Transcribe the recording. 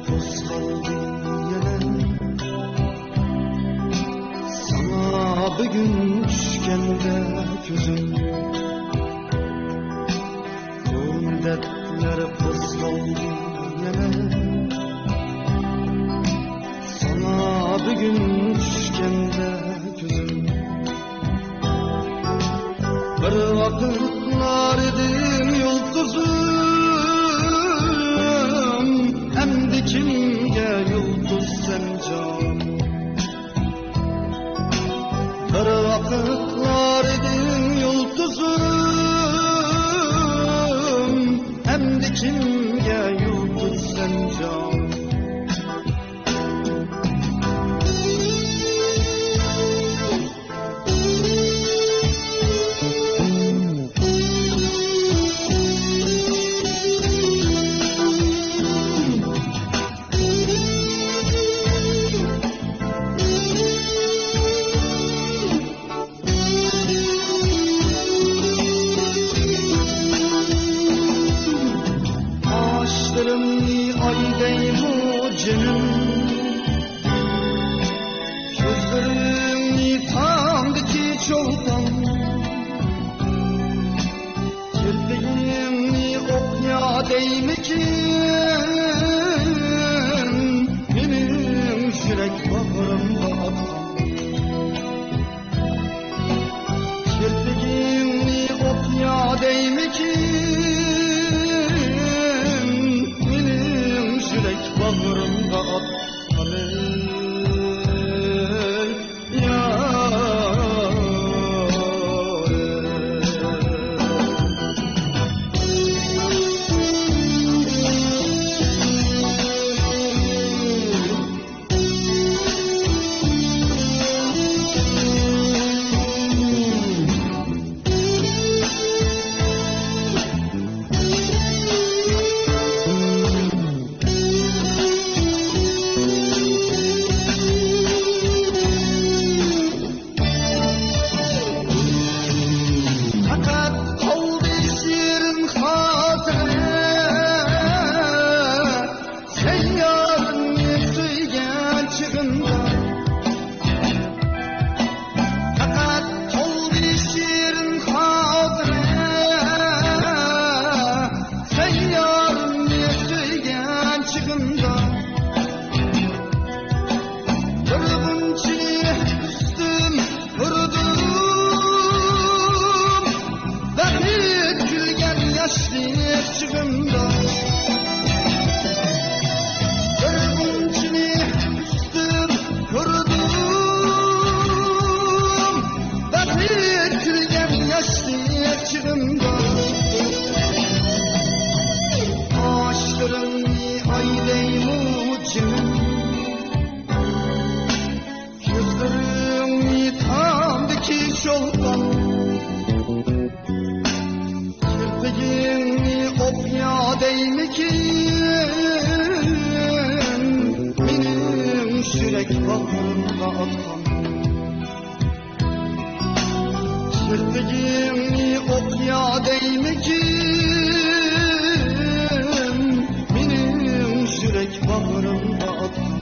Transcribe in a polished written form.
qo'zg'aldi yana sana bugun tushganda ko'zim muddatlar qo'zg'aldi yana sana bugun tushganda ko'zim bir vaqtlar edim yulduzim endi kimga yulduz sen jon bir vaqtlar edim yulduzim endi kimga yulduz sen jon aydaymu canım gözlerimni tamdaki çoldan kirpiğimni okya değmekin benim yürek bağrımda atan kirpiğimni okya değmekin bağrımda atmalı ya gözlerimni tamdaki çoldan kirpiğimni okya değmekin benim yürek bağrımda atan kirpiğimni okya değmekin benim yürek bağrımda atan